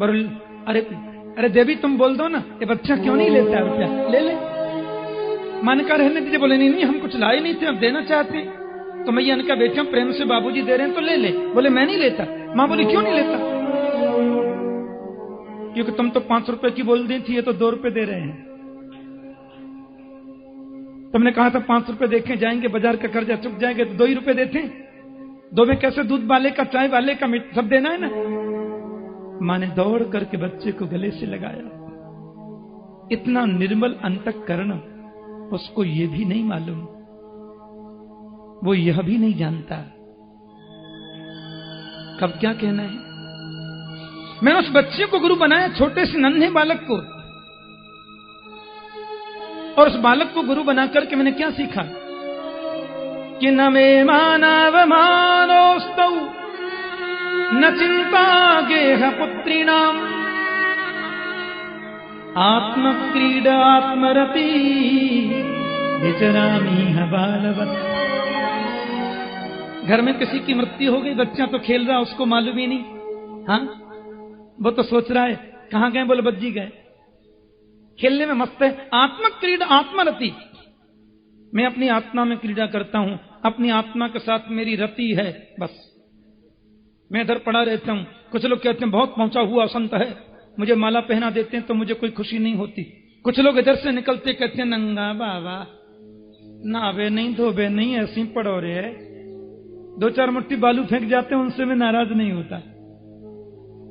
बोल अरे देवी तुम बोल दो ना, ये बच्चा क्यों नहीं लेता है रुपया, ले ले। मन का रहने दीजिए। बोले नहीं हम कुछ लाए नहीं थे, हम देना चाहते हैं। तो मैया ने कहा बेटा प्रेम से बाबूजी दे रहे हैं तो ले ले। बोले मैं नहीं लेता। माँ बोली क्यों नहीं लेता? क्योंकि तुम तो 5 रुपए की बोल दी थी, ये तो 2 रुपए दे रहे हैं। तुमने कहा था 5 रुपए देखे जाएंगे, बाजार का कर्जा चुक जाएंगे तो 2 ही रुपए देते हैं। 2 में कैसे दूध वाले का, चाय वाले का सब देना है ना। मां ने दौड़ करके बच्चे को गले से लगाया। इतना निर्मल अंतःकरण, उसको ये भी नहीं मालूम, वो यह भी नहीं जानता कब क्या कहना है। मैंने उस बच्चे को गुरु बनाया, छोटे से नन्हे बालक को, और उस बालक को गुरु बना करके मैंने क्या सीखा कि न मे मानव मानोस्तौ न चिंता गेह पुत्रीणाम आत्मक्रीडा आत्मरति विचरामी बालवत। घर में किसी की मृत्यु हो गई, बच्चा तो खेल रहा, उसको मालूम ही नहीं। हाँ, वो तो सोच रहा है कहां गए, बोले बज्जी गए, खेलने में मस्त है। आत्मक्रीडा आत्मरति, मैं अपनी आत्मा में क्रीड़ा करता हूं, अपनी आत्मा के साथ मेरी रति है, बस मैं इधर पड़ा रहता हूं। कुछ लोग कहते हैं बहुत पहुंचा हुआ संत है, मुझे माला पहना देते हैं तो मुझे कोई खुशी नहीं होती। कुछ लोग इधर से निकलते कहते हैं नंगा बाबा, नहावे नहीं धोबे नहीं, ऐसी पड़ो रे है, 2-4 मुट्ठी बालू फेंक जाते हैं, उनसे मैं नाराज नहीं होता।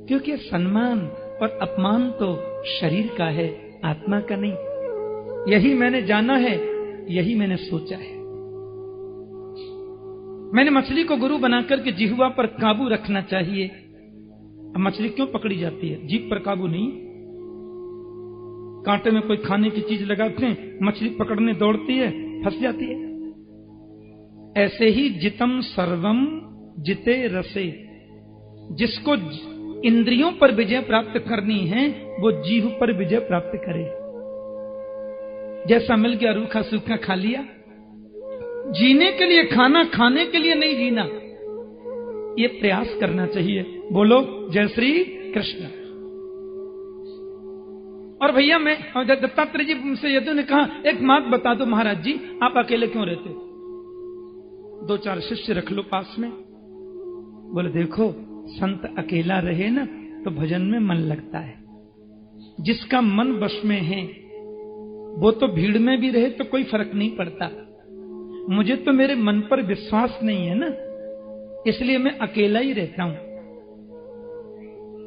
क्योंकि सम्मान और अपमान तो शरीर का है, आत्मा का नहीं। यही मैंने जाना है, यही मैंने सोचा है। मैंने मछली को गुरु बनाकर के जिह्वा पर काबू रखना चाहिए। अब मछली क्यों पकड़ी जाती है? जीभ पर काबू नहीं। कांटे में कोई खाने की चीज लगाते हैं, मछली पकड़ने दौड़ती है, फंस जाती है। ऐसे ही जितम सर्वम जिते रसे, जिसको इंद्रियों पर विजय प्राप्त करनी है वो जीभ पर विजय प्राप्त करे। जैसा मिल गया रूखा सूखा खा लिया। जीने के लिए खाना, खाने के लिए नहीं जीना, ये प्रयास करना चाहिए। बोलो जय श्री कृष्ण। और भैया मैं दत्तात्रेय जी से यदु ने कहा एक बात बता दो महाराज जी, आप अकेले क्यों रहते? 2-4 शिष्य रख लो पास में। बोले देखो संत अकेला रहे ना तो भजन में मन लगता है। जिसका मन वश में है वो तो भीड़ में भी रहे तो कोई फर्क नहीं पड़ता। मुझे तो मेरे मन पर विश्वास नहीं है ना, इसलिए मैं अकेला ही रहता हूं।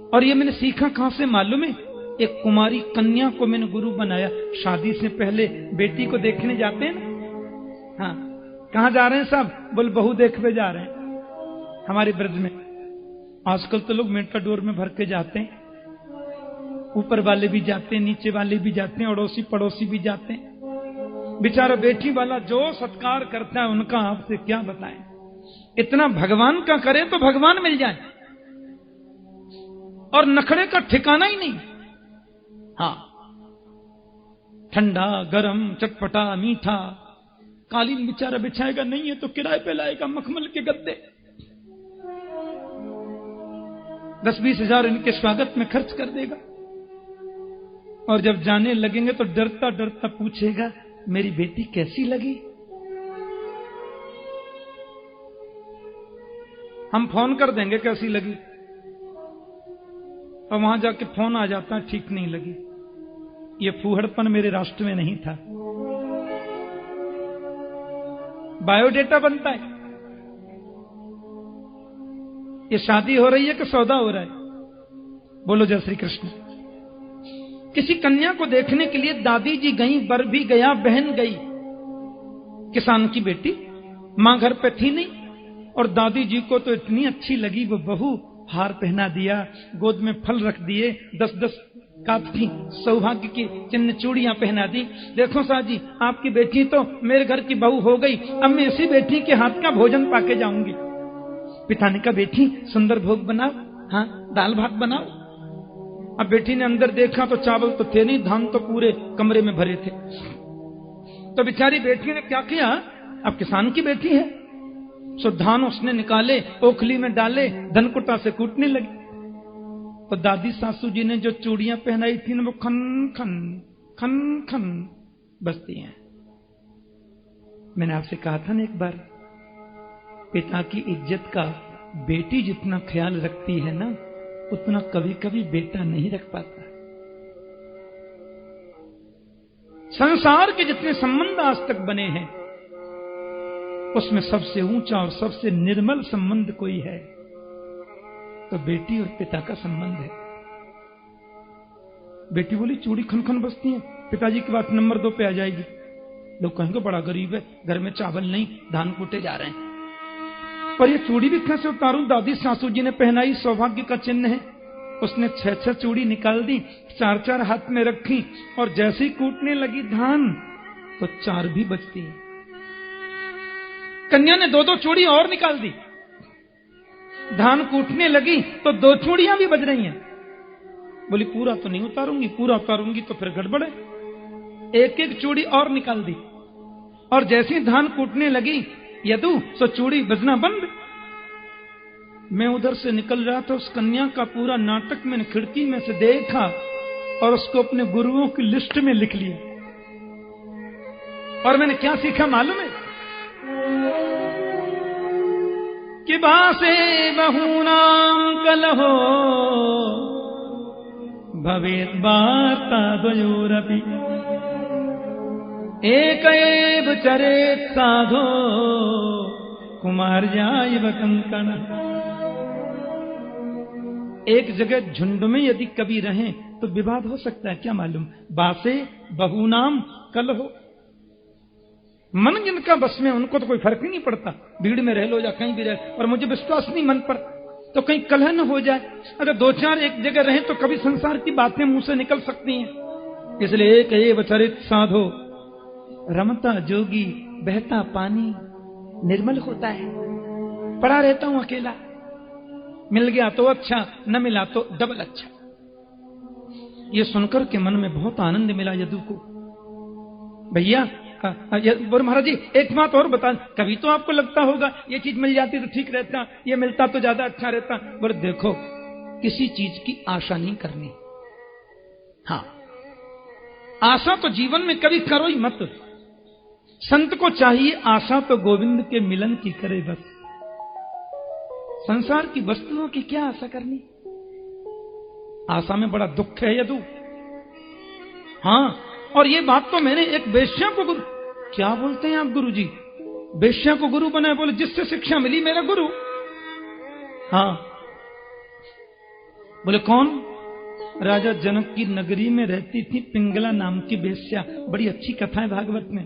और ये मैंने सीखा कहां से मालूम है? एक कुमारी कन्या को मैंने गुरु बनाया। शादी से पहले बेटी को देखने जाते हैं ना। हाँ, कहां जा रहे हैं साहब? बोल बहू देखने जा रहे हैं हमारे ब्रज में। आजकल तो लोग मेटाडोर में भर के जाते हैं, ऊपर वाले भी जाते हैं, नीचे वाले भी जाते हैं, अड़ोसी पड़ोसी भी जाते हैं। बेचारा बेटी वाला जो सत्कार करता है उनका आपसे क्या बताएं। इतना भगवान का करे तो भगवान मिल जाए, और नखड़े का ठिकाना ही नहीं। हाँ, ठंडा गरम चटपटा मीठा, कालीन बेचारा बिछाएगा नहीं है तो किराए पे लाएगा मखमल के गद्दे। 10-20 हजार इनके स्वागत में खर्च कर देगा, और जब जाने लगेंगे तो डरता डरता पूछेगा मेरी बेटी कैसी लगी? हम फोन कर देंगे कैसी लगी, और वहां जाके फोन आ जाता ठीक नहीं लगी। ये फूहड़पन मेरे राष्ट्र में नहीं था। बायोडेटा बनता है। ये शादी हो रही है कि सौदा हो रहा है? बोलो जय श्री कृष्ण। किसी कन्या को देखने के लिए दादी जी गई, बर भी गया, बहन गई। किसान की बेटी, मां घर पे थी नहीं, और दादी जी को तो इतनी अच्छी लगी वो बहू। हार पहना दिया, गोद में फल रख दिए, 10-10 काफी सौभाग्य की चिन्ह चूड़ियां पहना दी। देखो साजी आपकी बेटी तो मेरे घर की बहू हो गई, अब मैं इसी बेटी के हाथ का भोजन पाके जाऊंगी। पिता ने कहा बेटी सुंदर भोग बनाओ, हाँ दाल भात बनाओ। अब बेटी ने अंदर देखा तो चावल तो थे नहीं, धान तो पूरे कमरे में भरे थे। तो बेचारी बेटी ने क्या किया, अब किसान की बेटी है सो धान उसने निकाले, ओखली में डाले, धनकुटा से कूटने लगी। तो दादी सासू जी ने जो चूड़ियां पहनाई थी ना, वो खन खन खन खन बजती हैं। मैंने आपसे कहा था ना एक बार, पिता की इज्जत का बेटी जितना ख्याल रखती है ना, उतना कभी कभी बेटा नहीं रख पाता। संसार के जितने संबंध आज तक बने हैं, उसमें सबसे ऊंचा और सबसे निर्मल संबंध कोई है तो बेटी और पिता का संबंध है। बेटी बोली चूड़ी खन खन बजती है, पिताजी की बात नंबर 2 पे आ जाएगी। लोग कहेंगे बड़ा गरीब है, घर में चावल नहीं, धान कूटे जा रहे हैं। पर ये चूड़ी भी कैसे उतारूं? दादी सासू जी ने पहनाई, सौभाग्य का चिन्ह है। उसने 6 चूड़ी निकाल दी, 4 हाथ में रखी, और जैसे ही कूटने लगी धान तो 4 भी बजती है। कन्या ने 2 चूड़ी और निकाल दी, धान कूटने लगी तो 2 चूड़ियां भी बज रही हैं। बोली पूरा तो नहीं उतारूंगी, पूरा उतारूंगी तो फिर गड़बड़ है। 1 चूड़ी और निकाल दी, और जैसे ही धान कूटने लगी यदु सो चूड़ी बजना बंद। मैं उधर से निकल रहा था, उस कन्या का पूरा नाटक मैंने खिड़की में से देखा और उसको अपने गुरुओं की लिस्ट में लिख लिया। और मैंने क्या सीखा मालूम है? कि बासे बहूनाम कलहो भवेत वार्ता द्वयोरपि एकैव चरेत साधो कुमार्यायव कंकण। एक जगह झुंड में यदि कभी रहें तो विवाद हो सकता है, क्या मालूम। बासे बहुनाम कलहो, मन जिनका बस में उनको तो कोई फर्क ही नहीं पड़ता, भीड़ में रह लो या कहीं भी रह, और मुझे विश्वास नहीं मन पर तो कहीं कलह न हो जाए। अगर 2-4 एक जगह रहें तो कभी संसार की बातें मुंह से निकल सकती हैं। इसलिए एक एव चरित साधो, रमता जोगी बहता पानी निर्मल होता है। पड़ा रहता हूं अकेला, मिल गया तो अच्छा, न मिला तो डबल अच्छा। ये सुनकर के मन में बहुत आनंद मिला यदु को। भैया महाराज जी एक बात और बता, कभी तो आपको लगता होगा ये चीज मिल जाती तो ठीक रहता, ये मिलता तो ज्यादा अच्छा रहता। बोले देखो, किसी चीज की आशा नहीं करनी। हाँ, आशा तो जीवन में कभी करो ही मत। संत को चाहिए आशा तो गोविंद के मिलन की करे बस। संसार की वस्तुओं की क्या आशा करनी? आशा में बड़ा दुख है यदु। हाँ, और ये बात तो मैंने एक वेश्या को गुरु, क्या बोलते हैं आप गुरु जी, वेश्या को गुरु बनाए? बोले जिससे शिक्षा मिली मेरा गुरु। हाँ, बोले कौन? राजा जनक की नगरी में रहती थी पिंगला नाम की वेश्या। बड़ी अच्छी कथा है भागवत में।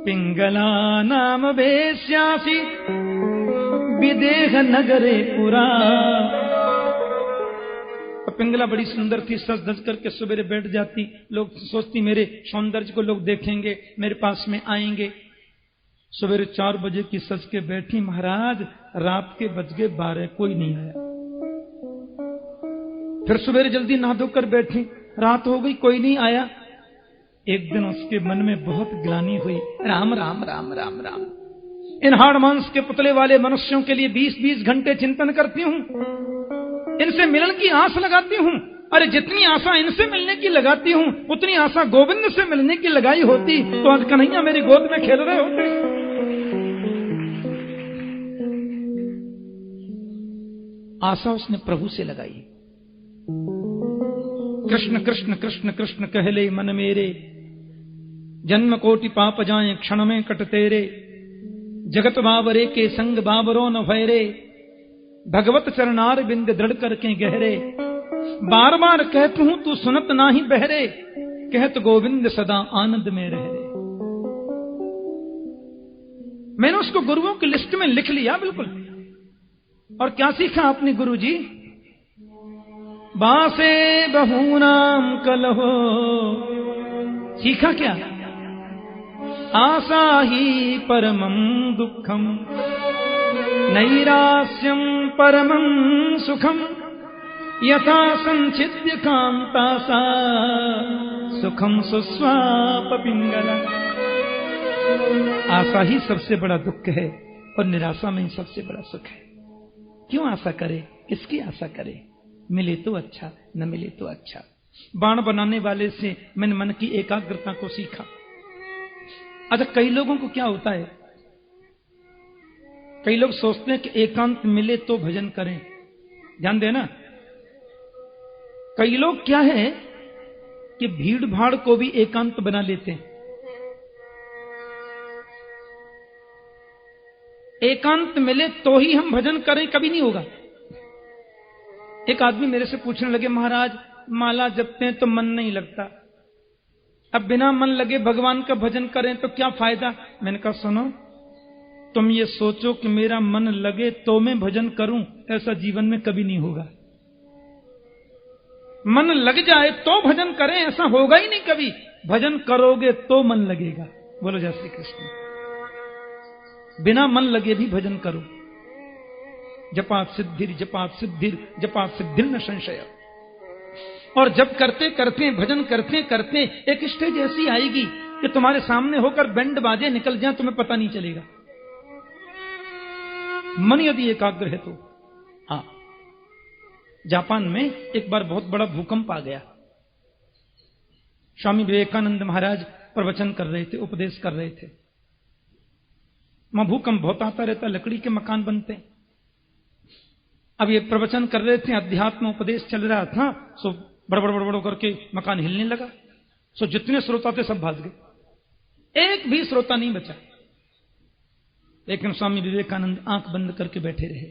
पिंगला नाम वेश्यासी विदेह नगरे पुरा। पिंगला बड़ी सुंदर थी, सज धज करके सवेरे बैठ जाती। लोग सोचती मेरे सौंदर्य को लोग देखेंगे, मेरे पास में आएंगे। सवेरे 4 बजे की सज के बैठी, महाराज रात के बज गए 12, कोई नहीं आया। फिर सवेरे जल्दी नहा धोकर बैठी, रात हो गई, कोई नहीं आया। एक दिन उसके मन में बहुत ग्लानि हुई, राम राम राम राम राम, इन हाड़ मांस के पुतले वाले मनुष्यों के लिए 20-20 घंटे चिंतन करती हूं, इनसे मिलन की आस लगाती हूं। अरे जितनी आशा इनसे मिलने की लगाती हूं, उतनी आशा गोविंद से मिलने की लगाई होती तो आज कन्हैया मेरी गोद में खेल रहे होते। आशा उसने प्रभु से लगाई। कृष्ण कृष्ण कृष्ण कृष्ण कहले मन मेरे, जन्म कोटि पाप जाए क्षण में कट तेरे। जगत बाबरे के संग बाबरो न भयरे, भगवत चरणार बिंद दृढ़ करके गहरे। बार बार कहत हूं तू सुनत नाही बहरे, कहत गोविंद सदा आनंद में रह रे। मैंने उसको गुरुओं की लिस्ट में लिख लिया बिल्कुल। और क्या सीखा आपने गुरु जी? बासे बहूनाम कलहो, सीखा क्या? आशा ही परमं दुखम, नैरास्यम परमं सुखम। यथा संचिद्य कांतासा, सुखम सुस्वाप पिंगला। आशा ही सबसे बड़ा दुख है और निराशा में ही सबसे बड़ा सुख है। क्यों आशा करे? किसकी आशा करे? मिले तो अच्छा, न मिले तो अच्छा। बाण बनाने वाले से मैंने मन की एकाग्रता को सीखा। अच्छा, कई लोगों को क्या होता है, कई लोग सोचते हैं कि एकांत मिले तो भजन करें। ध्यान देना, कई लोग क्या है कि भीड़ भाड़ को भी एकांत बना लेते हैं। एकांत मिले तो ही हम भजन करें, कभी नहीं होगा। एक आदमी मेरे से पूछने लगे, महाराज माला जपते हैं तो मन नहीं लगता, अब बिना मन लगे भगवान का भजन करें तो क्या फायदा। मैंने कहा सुनो, तुम ये सोचो कि मेरा मन लगे तो मैं भजन करूं, ऐसा जीवन में कभी नहीं होगा। मन लग जाए तो भजन करें, ऐसा होगा ही नहीं कभी। भजन करोगे तो मन लगेगा। बोलो जय श्री कृष्ण। बिना मन लगे भी भजन करो। जपात सिद्धिर जपात सिद्धिर जपात सिद्धिर न संशय। और जब करते करते भजन करते करते एक स्टेज ऐसी आएगी कि तुम्हारे सामने होकर बैंड बाजे निकल जाए, तुम्हें पता नहीं चलेगा। मन यदि एकाग्र है तो। हाँ, जापान में एक बार बहुत बड़ा भूकंप आ गया। स्वामी विवेकानंद महाराज प्रवचन कर रहे थे, उपदेश कर रहे थे। वहां भूकंप बहुत आता रहता, लकड़ी के मकान बनते हैं। अब ये प्रवचन कर रहे थे, अध्यात्म उपदेश चल रहा था, सो बड़बड़ बड़बड़ करके मकान हिलने लगा। सो जितने श्रोता थे सब भाग गए, एक भी श्रोता नहीं बचा। लेकिन स्वामी विवेकानंद आंख बंद करके बैठे रहे।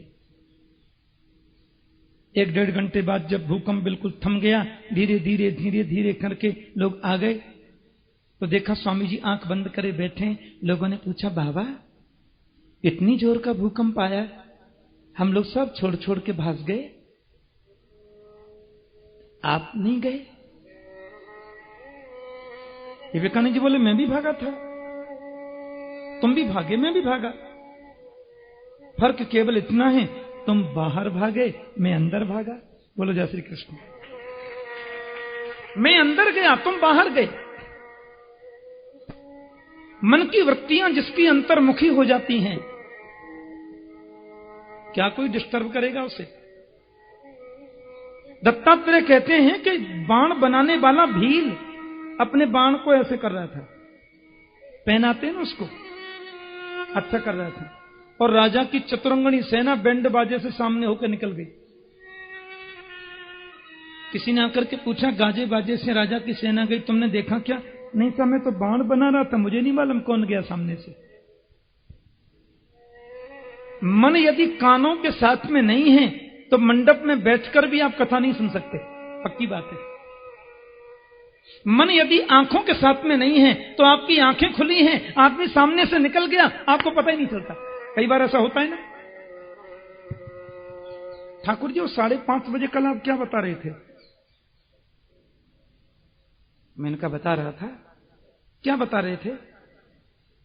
1-1.5 घंटे बाद जब भूकंप बिल्कुल थम गया, धीरे धीरे धीरे धीरे करके लोग आ गए, तो देखा स्वामी जी आंख बंद करे बैठे। लोगों ने पूछा, बाबा इतनी जोर का भूकंप आया, हम लोग सब छोड़ छोड़ के भाग गए, आप नहीं गए? विवेकानंद जी बोले, मैं भी भागा था, तुम भी भागे, मैं भी भागा। फर्क केवल इतना है, तुम बाहर भागे, मैं अंदर भागा। बोलो जय श्री कृष्ण। मैं अंदर गया, तुम बाहर गए। मन की वृत्तियां जिसकी अंतर्मुखी हो जाती हैं, क्या कोई डिस्टर्ब करेगा उसे? दत्तात्रेय कहते हैं कि बाण बनाने वाला भील अपने बाण को ऐसे कर रहा था, पहनाते हैं ना उसको, अच्छा कर रहा था। और राजा की चतुरंगनी सेना बैंड बाजे से सामने होकर निकल गई। किसी ने आकर के पूछा, गाजे बाजे से राजा की सेना गई, तुमने देखा क्या? नहीं था, मैं तो बाण बना रहा था, मुझे नहीं मालूम कौन गया सामने से। मन यदि कानों के साथ में नहीं है तो मंडप में बैठकर भी आप कथा नहीं सुन सकते, पक्की बात है। मन यदि आंखों के साथ में नहीं है तो आपकी आंखें खुली हैं, आदमी सामने से निकल गया, आपको पता ही नहीं चलता। कई बार ऐसा होता है ना। ठाकुर जी, वो 5:30 बजे कल आप क्या बता रहे थे? मैंने कहा बता रहा था। क्या बता रहे थे?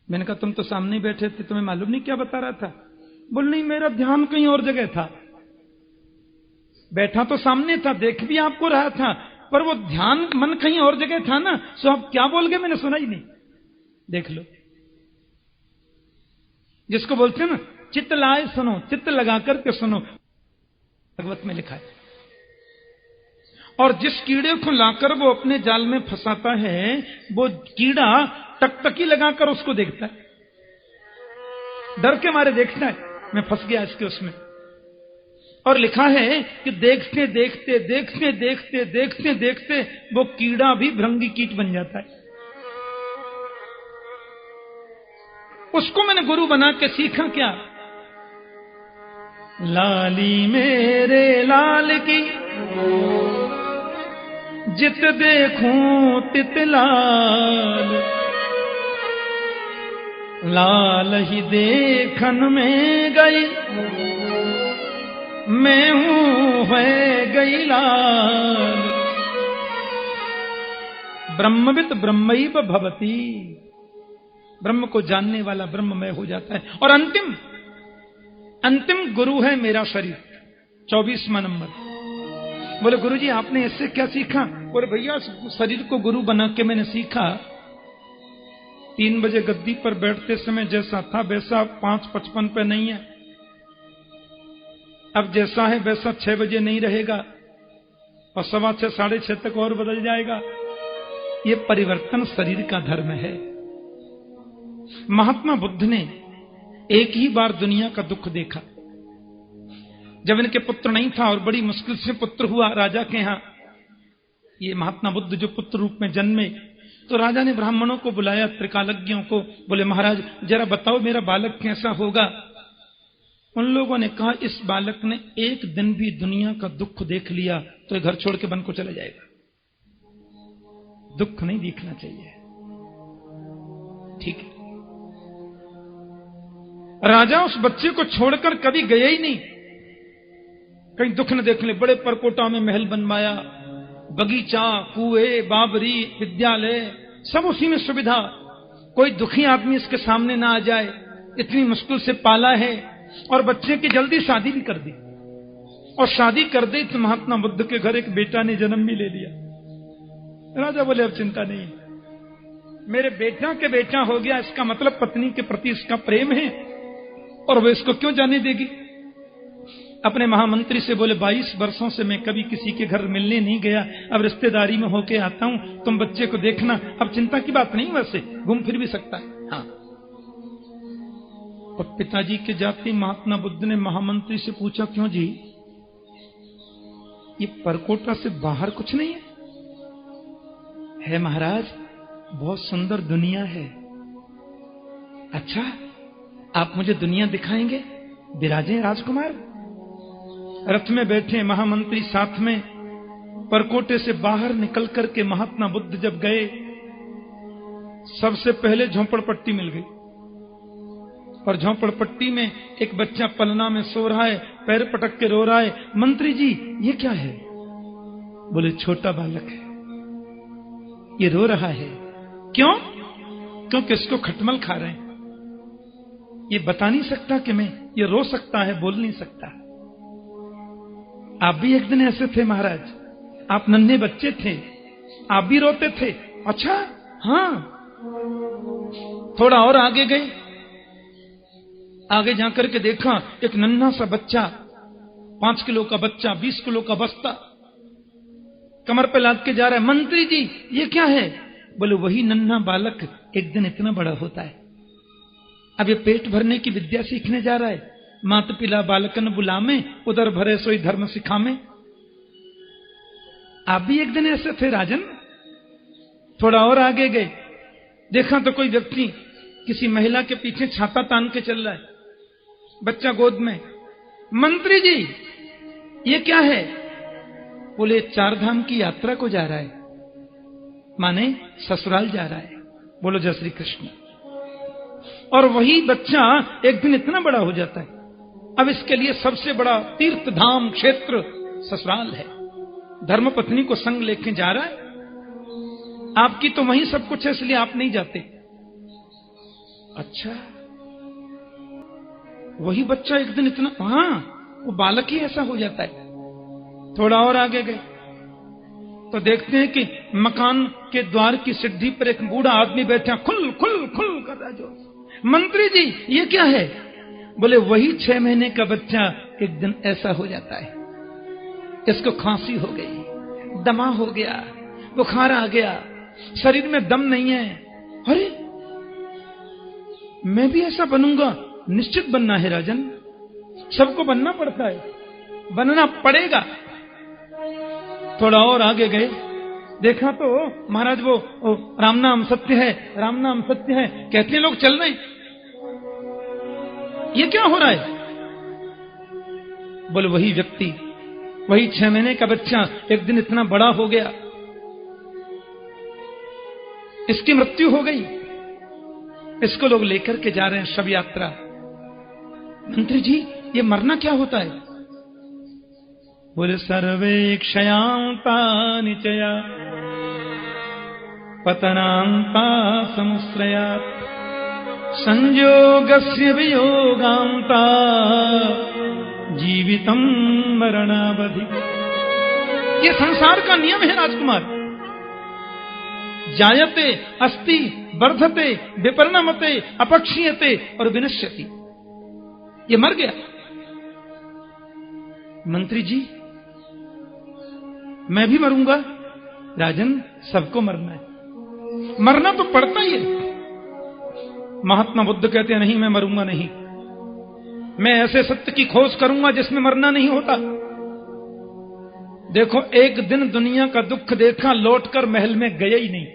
मैंने कहा तुम तो सामने बैठे थे, तुम्हें मालूम नहीं क्या बता रहा था? बोल नहीं, मेरा ध्यान कहीं और जगह था। बैठा तो सामने था, देख भी आपको रहा था, पर वो ध्यान मन कहीं और जगह था ना। सो आप क्या बोल गए, मैंने सुना ही नहीं। देख लो, जिसको बोलते हैं ना चित्त लाए सुनो, चित्त लगा करके सुनो, भगवत में लिखा है। और जिस कीड़े को लाकर वो अपने जाल में फंसाता है, वो कीड़ा टकटकी लगाकर उसको देखता है, डर के मारे देखता है, मैं फंस गया इसके उसमें। और लिखा है कि देखते देखते देखते देखते देखते देखते वो कीड़ा भी भृंगी कीट बन जाता है। उसको मैंने गुरु बना के सीखा क्या? लाली मेरे लाल की जित देखूं तित लाल, लाल ही देखन में गई, मैं हूं है गई लाल। ब्रह्मविद ब्रह्मैव भवति, ब्रह्म को जानने वाला ब्रह्ममय हो जाता है। और अंतिम गुरु है मेरा शरीर, 24वां नंबर। बोले गुरुजी आपने इससे क्या सीखा? बोले भैया शरीर को गुरु बना के मैंने सीखा, 3 बजे गद्दी पर बैठते समय जैसा था वैसा 5:55 पे नहीं है। अब जैसा है वैसा 6 बजे नहीं रहेगा, और 6:15 6:30 तक और बदल जाएगा। ये परिवर्तन शरीर का धर्म है। महात्मा बुद्ध ने एक ही बार दुनिया का दुख देखा। जब इनके पुत्र नहीं था और बड़ी मुश्किल से पुत्र हुआ राजा के यहां, ये महात्मा बुद्ध जो पुत्र रूप में जन्मे, तो राजा ने ब्राह्मणों को बुलाया, त्रिकालज्ञों को। बोले महाराज जरा बताओ मेरा बालक कैसा होगा। उन लोगों ने कहा इस बालक ने एक दिन भी दुनिया का दुख देख लिया तो ये घर छोड़ के वन को चला जाएगा। दुख नहीं देखना चाहिए। ठीक है। राजा उस बच्चे को छोड़कर कभी गया ही नहीं, कहीं दुख न देख ले। बड़े परकोटा में महल बनवाया, बगीचा, कुएं, बाबरी, विद्यालय, सब उसी में सुविधा। कोई दुखी आदमी इसके सामने ना आ जाए, इतनी मुश्किल से पाला है। और बच्चे की जल्दी शादी भी कर दी, और शादी कर दी तो महात्मा बुद्ध के घर एक बेटा ने जन्म भी ले लिया। राजा बोले अब चिंता नहीं, मेरे बेटा के बेटा हो गया, इसका मतलब पत्नी के प्रति इसका प्रेम है, और वो इसको क्यों जाने देगी। अपने महामंत्री से बोले 22 वर्षों से मैं कभी किसी के घर मिलने नहीं गया, अब रिश्तेदारी में होके आता हूं, तुम बच्चे को देखना। अब चिंता की बात नहीं, वैसे घूम फिर भी सकता है। हाँ। और पिताजी के जाते महात्मा बुद्ध ने महामंत्री से पूछा क्यों जी, ये परकोटा से बाहर कुछ नहीं है महाराज, बहुत सुंदर दुनिया है। अच्छा आप मुझे दुनिया दिखाएंगे, विराजे राजकुमार। रथ में बैठे महामंत्री साथ में, परकोटे से बाहर निकल करके महात्मा बुद्ध जब गए, सबसे पहले झोपड़पट्टी मिल गई। और झोपड़पट्टी में एक बच्चा पलना में सो रहा है, पैर पटक के रो रहा है। मंत्री जी ये क्या है? बोले छोटा बालक है, ये रो रहा है। क्यों? क्योंकि इसको खटमल खा रहे हैं। ये बता नहीं सकता कि मैं, ये रो सकता है, बोल नहीं सकता। आप भी एक दिन ऐसे थे महाराज, आप नन्हे बच्चे थे, आप भी रोते थे। अच्छा हाँ। थोड़ा और आगे गए, आगे जाकर के देखा एक नन्हा सा बच्चा, 5 किलो का बच्चा, 20 किलो का बस्ता कमर पे लाद के जा रहा है। मंत्री जी ये क्या है? बोले वही नन्हा बालक एक दिन इतना बड़ा होता है। अब ये पेट भरने की विद्या सीखने जा रहा है। मात पिला बालकन बुलामे, उधर भरे सोई धर्म सिखामे। आप भी एक दिन ऐसे थे राजन। थोड़ा और आगे गए, देखा तो कोई व्यक्ति किसी महिला के पीछे छाता तान के चल रहा है, बच्चा गोद में। मंत्री जी ये क्या है? बोले 4 धाम की यात्रा को जा रहा है, माने ससुराल जा रहा है। बोलो जय श्री कृष्ण। और वही बच्चा एक दिन इतना बड़ा हो जाता है, अब इसके लिए सबसे बड़ा तीर्थ धाम क्षेत्र ससुराल है। धर्मपत्नी को संग लेके जा रहा है। आपकी तो वहीं सब कुछ है, इसलिए आप नहीं जाते। अच्छा वही बच्चा एक दिन इतना, हाँ वो बालक ही ऐसा हो जाता है। थोड़ा और आगे गए तो देखते हैं कि मकान के द्वार की सीढ़ी पर एक बूढ़ा आदमी बैठा, खुल खुल खुल कर रहा जो। मंत्री जी ये क्या है? बोले वही 6 महीने का बच्चा एक दिन ऐसा हो जाता है, इसको खांसी हो गई, दमा हो गया, बुखार आ गया, शरीर में दम नहीं है। अरे मैं भी ऐसा बनूंगा? निश्चित बनना है राजन, सबको बनना पड़ता है, बनना पड़ेगा। थोड़ा और आगे गए, देखा तो महाराज वो राम नाम सत्य है, राम नाम सत्य है कहते लोग चल रहे। ये क्या हो रहा है? बोले वही व्यक्ति, वही 6 महीने का बच्चा एक दिन इतना बड़ा हो गया, इसकी मृत्यु हो गई, इसको लोग लेकर के जा रहे हैं शव यात्रा। मंत्री जी ये मरना क्या होता है? बोले सर्वे क्षयांता निचया पतनांता समुश्रयात् संयोगस्य वियोगांता जीवितम मरणावधि। ये संसार का नियम है राजकुमार। जायते अस्ति वर्धते विपरिणमते अपक्षीयते और विनश्यति। ये मर गया। मंत्री जी मैं भी मरूंगा? राजन, सबको मरना है, मरना तो पड़ता ही है। महात्मा बुद्ध कहते हैं नहीं, मैं मरूंगा नहीं, मैं ऐसे सत्य की खोज करूंगा जिसमें मरना नहीं होता। देखो, एक दिन दुनिया का दुख देखा, लौटकर महल में गए ही नहीं,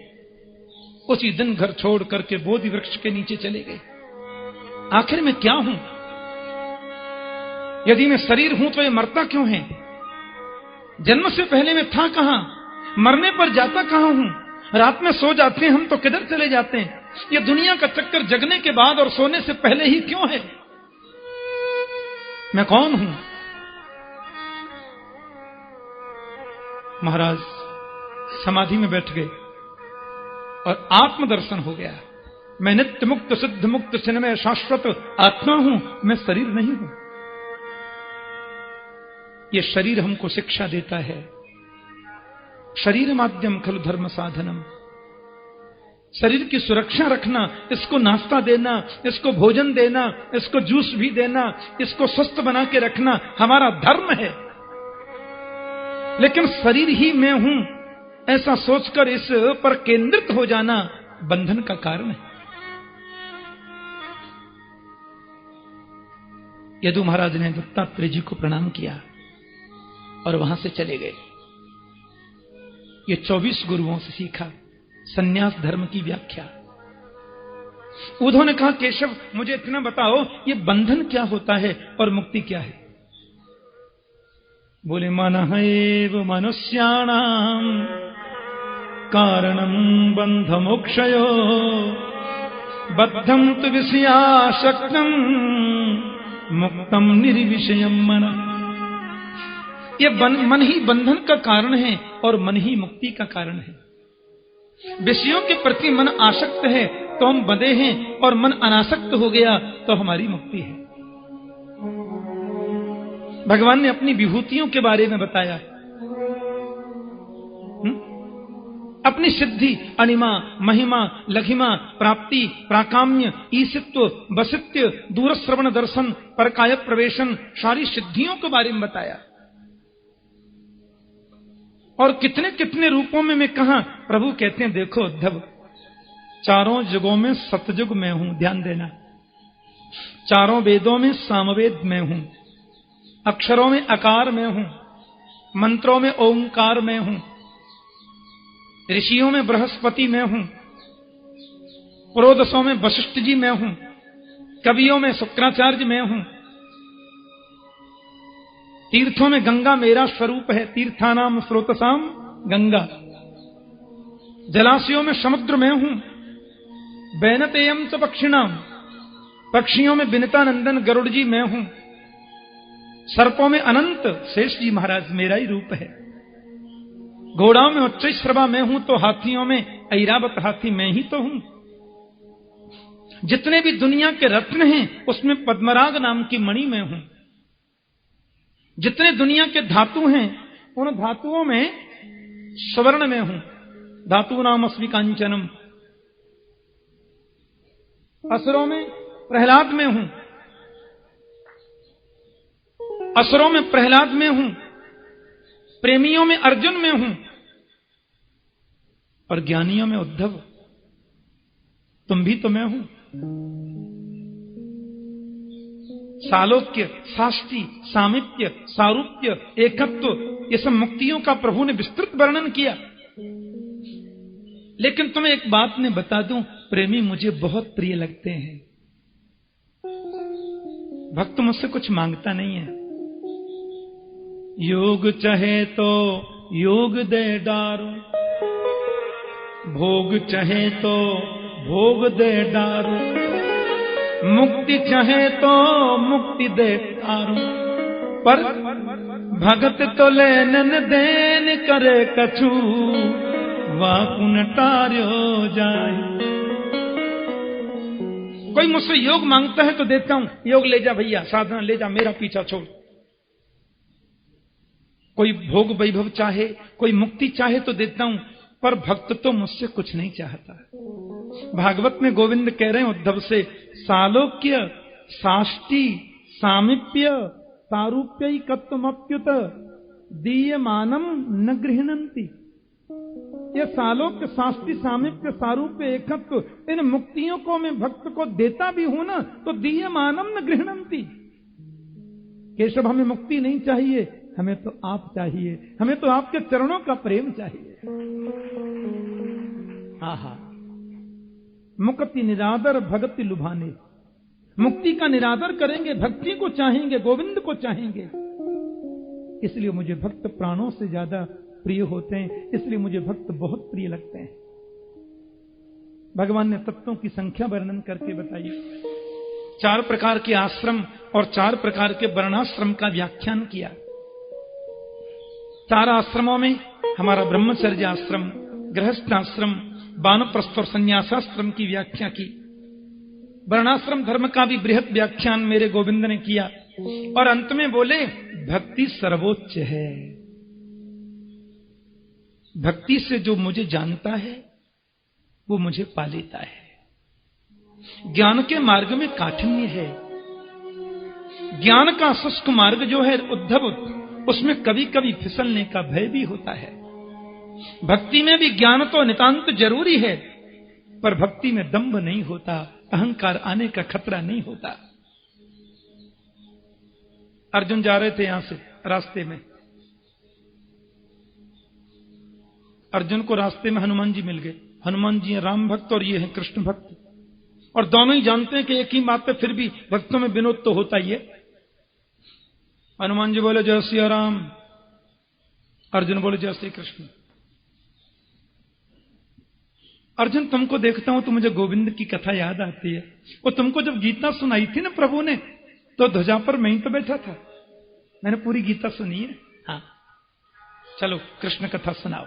उसी दिन घर छोड़ करके बोधि वृक्ष के नीचे चले गए। आखिर में क्या हूं? यदि मैं शरीर हूं तो ये मरता क्यों है? जन्म से पहले मैं था कहां? मरने पर जाता कहां हूं? रात में सो जाते हैं हम तो किधर चले जाते हैं? ये दुनिया का चक्कर जगने के बाद और सोने से पहले ही क्यों है? मैं कौन हूं? महाराज समाधि में बैठ गए और आत्मदर्शन हो गया। मैं नित्य मुक्त सिद्ध मुक्त चिन्मय शाश्वत आत्मा हूं, मैं शरीर नहीं हूं। यह शरीर हमको शिक्षा देता है। शरीर माध्यम खलु धर्म साधनम। शरीर की सुरक्षा रखना, इसको नाश्ता देना, इसको भोजन देना, इसको जूस भी देना, इसको स्वस्थ बना के रखना हमारा धर्म है। लेकिन शरीर ही मैं हूं ऐसा सोचकर इस पर केंद्रित हो जाना बंधन का कारण है। यदु महाराज ने दत्तात्रेय जी को प्रणाम किया और वहां से चले गए। ये 24 गुरुओं से सीखा सन्यास धर्म की व्याख्या। उन्होंने कहा, केशव मुझे इतना बताओ, ये बंधन क्या होता है और मुक्ति क्या है? बोले, मनः एव मनुष्याणाम कारणम बंध मोक्षयो बद्धम तु विषयासक्तम मुक्तम निर्विषयम मन। ये मन ही बंधन का कारण है और मन ही मुक्ति का कारण है। विषयों के प्रति मन आसक्त है तो हम बंधे हैं, और मन अनासक्त हो गया तो हमारी मुक्ति है। भगवान ने अपनी विभूतियों के बारे में बताया, अपनी सिद्धि, अनिमा, महिमा, लघिमा, प्राप्ति, प्राकाम्य, ईसित्व, वसित्य, दूरश्रवण दर्शन, परकाय प्रवेशन, सारी सिद्धियों के बारे में बताया। और कितने कितने रूपों में मैं कहा। प्रभु कहते हैं, देखो उद्धव, चारों युगों में सतयुग में हूं, ध्यान देना। चारों वेदों में सामवेद में हूं, अक्षरों में अकार में हूं, मंत्रों में ओंकार में हूं, ऋषियों में बृहस्पति में हूं, पुरोदसों में वशिष्ठ जी में हूं, कवियों में शुक्राचार्य में हूं, तीर्थों में गंगा मेरा स्वरूप है, तीर्थानाम स्रोतसाम गंगा, जलाशयों में समुद्र में हूं, बैनतेयम च पक्षिणाम, पक्षियों में बिनता नंदन गरुड़ जी में हूं, सर्पों में अनंत शेष जी महाराज मेरा ही रूप है, घोड़ाओं में उच्चैश्रवा में हूं तो हाथियों में ऐरावत हाथी मैं ही तो हूं। जितने भी दुनिया के रत्न हैं उसमें पद्मराग नाम की मणि में हूं। जितने दुनिया के धातु हैं उन धातुओं में स्वर्ण में हूं। धातु नाम अस्मि कांचनम। असुरों में प्रहलाद में हूं, असुरों में प्रहलाद में हूं, प्रेमियों में अर्जुन में हूं, और ज्ञानियों में उद्धव तुम भी तो मैं हूं। सालोक्य, साष्टी, सामिप्य, सारूप्य, एकत्व, ये सब मुक्तियों का प्रभु ने विस्तृत वर्णन किया। लेकिन तुम्हें एक बात मैं बता दूं, प्रेमी मुझे बहुत प्रिय लगते हैं। भक्त मुझसे कुछ मांगता नहीं है। योग चाहे तो योग दे डारो, भोग चाहे तो भोग दे डारो, मुक्ति चाहे तो मुक्ति दे डारो, पर भगत तो लेनन देन करे कछु, वाकुन टार्यो जाए। कोई मुझसे योग मांगता है तो देता हूं, योग ले जा भैया, साधना ले जा, मेरा पीछा छोड़। कोई भोग वैभव चाहे, कोई मुक्ति चाहे तो देता हूं, पर भक्त तो मुझसे कुछ नहीं चाहता। भागवत में गोविंद कह रहे हैं उद्धव से, सालोक्य, साष्टी, सामिप्य, सारूप्यैकत्वमप्युत दीयमानम न गृह्णन्ति। ये सालों के शास्त्री सामीप्य सारूप एकत्व इन मुक्तियों को मैं भक्त को देता भी हूं ना, तो दीयमानम न गृह्णन्ति। केशव हमें मुक्ति नहीं चाहिए, हमें तो आप चाहिए, हमें तो आपके चरणों का प्रेम चाहिए। आहा, मुक्ति निरादर भक्ति लुभाने। मुक्ति का निरादर करेंगे, भक्ति को चाहेंगे, गोविंद को चाहेंगे। इसलिए मुझे भक्त प्राणों से ज्यादा प्रिय होते हैं, इसलिए मुझे भक्त बहुत प्रिय लगते हैं। भगवान ने तत्वों की संख्या वर्णन करके बताइए। 4 प्रकार के आश्रम और 4 प्रकार के वर्णाश्रम का व्याख्यान किया। 4 आश्रमों में हमारा ब्रह्मचर्य आश्रम, गृहस्थ आश्रम, वानप्रस्थ और संन्यासाश्रम की व्याख्या की। वर्णाश्रम धर्म का भी बृहत व्याख्यान मेरे गोविंद ने किया और अंत में बोले भक्ति सर्वोच्च है। भक्ति से जो मुझे जानता है वो मुझे पा लेता है। ज्ञान के मार्ग में काठिन्य है। ज्ञान का शुष्क मार्ग जो है उद्धव, उसमें कभी कभी फिसलने का भय भी होता है। भक्ति में भी ज्ञान तो नितांत जरूरी है, पर भक्ति में दंभ नहीं होता, अहंकार आने का खतरा नहीं होता। अर्जुन जा रहे थे यहां से, रास्ते में अर्जुन को रास्ते में हनुमान जी मिल गए। हनुमान जी हैं राम भक्त और ये हैं कृष्ण भक्त, और दोनों ही जानते हैं कि एक ही बात पे फिर भी भक्तों में विनोद तो होता ही है। हनुमान जी बोले जय श्री राम, अर्जुन बोले जय श्री कृष्ण। अर्जुन तुमको देखता हूं तो मुझे गोविंद की कथा याद आती है। वो तुमको जब गीता सुनाई थी ना प्रभु ने, तो ध्वजा पर मैं ही तो बैठा था। मैंने पूरी गीता सुनी है। हाँ, चलो कृष्ण कथा सुनाओ।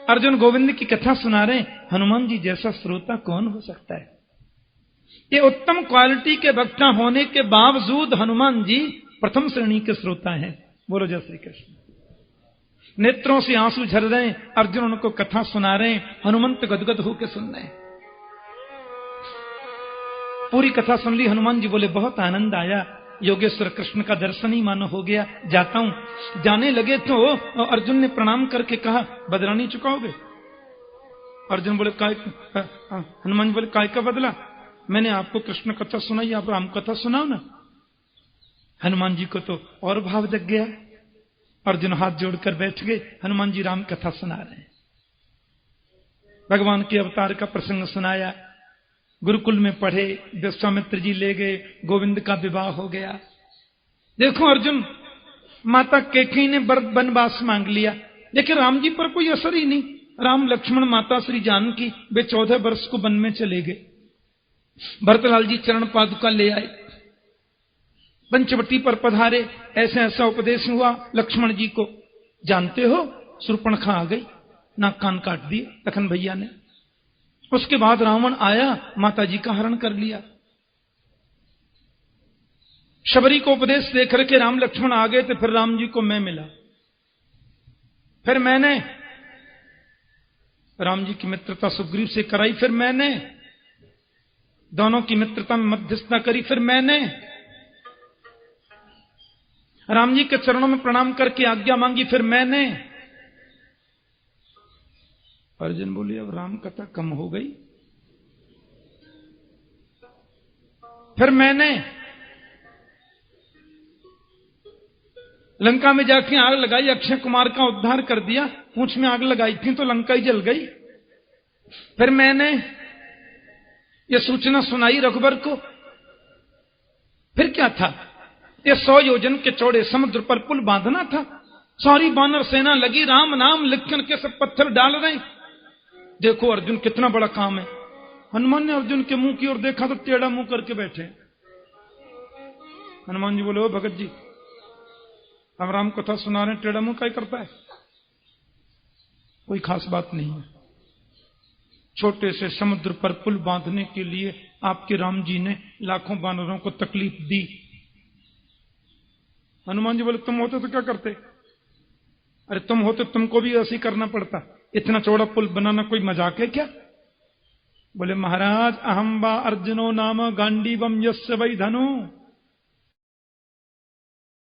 अर्जुन गोविंद की कथा सुना रहे। हनुमान जी जैसा श्रोता कौन हो सकता है। ये उत्तम क्वालिटी के वक्ता होने के बावजूद हनुमान जी प्रथम श्रेणी के श्रोता हैं। बोलो जय श्री कृष्ण। नेत्रों से आंसू झर रहे हैं। अर्जुन उनको कथा सुना रहे हैं, हनुमंत गदगद होकर सुन रहे हैं। पूरी कथा सुन ली। हनुमान जी बोले बहुत आनंद आया, योगेश्वर कृष्ण का दर्शन ही मानो हो गया, जाता हूं। जाने लगे तो अर्जुन ने प्रणाम करके कहा बदला नहीं चुकाओगे। अर्जुन बोले काय, हनुमान जी बोले काय का बदला? मैंने आपको कृष्ण कथा सुनाई, आप राम कथा सुनाओ ना। हनुमान जी को तो और भाव जग गया। अर्जुन हाथ जोड़कर बैठ गए। हनुमान जी राम कथा सुना रहे हैं। भगवान के अवतार का प्रसंग सुनाया। गुरुकुल में पढ़े, विश्वामित्र जी ले गए, गोविंद का विवाह हो गया। देखो अर्जुन, माता कैकेयी ने वनवास मांग लिया, लेकिन राम जी पर कोई असर ही नहीं। राम लक्ष्मण माता श्री जानकी वे 14 वर्ष को वन में चले गए। भरतलाल जी चरण पादुका ले आए, पंचवटी पर पधारे। ऐसा ऐसा उपदेश हुआ लक्ष्मण जी को। जानते हो शूर्पणखा आ गई, नाक कान काट दिए लखन भैया ने। उसके बाद रावण आया, माता जी का हरण कर लिया। शबरी को उपदेश दे करके राम लक्ष्मण आ गए थे। फिर राम जी को मैं मिला। फिर मैंने राम जी की मित्रता सुग्रीव से कराई। फिर मैंने दोनों की मित्रता में मध्यस्थता करी। फिर मैंने राम जी के चरणों में प्रणाम करके आज्ञा मांगी। फिर मैंने अर्जुन बोले अब राम कथा कम हो गई। फिर मैंने लंका में जाके आग लगाई, अक्षय कुमार का उद्धार कर दिया। पूंछ में आग लगाई थी तो लंका ही जल गई। फिर मैंने ये सूचना सुनाई रघुबर को। फिर क्या था, ये 100 योजन के चौड़े समुद्र पर पुल बांधना था। सारी वानर सेना लगी, राम नाम लिखकर के सब पत्थर डाल रहे। देखो अर्जुन कितना बड़ा काम है। हनुमान ने अर्जुन के मुंह की ओर देखा तो टेढ़ा मुंह करके बैठे। हनुमान जी बोले ओ भगत जी, हम राम कथा सुना रहे हैं, टेढ़ा मुंह क्या करता है? कोई खास बात नहीं है। छोटे से समुद्र पर पुल बांधने के लिए आपके राम जी ने लाखों वानरों को तकलीफ दी। हनुमान जी बोले तुम होते तो क्या करते? अरे तुम होते तुमको भी ऐसे ही करना पड़ता। इतना चौड़ा पुल बनाना कोई मजाक है क्या? बोले महाराज अहम वा अर्जुनो नाम गांडीवम यस्य वै धनु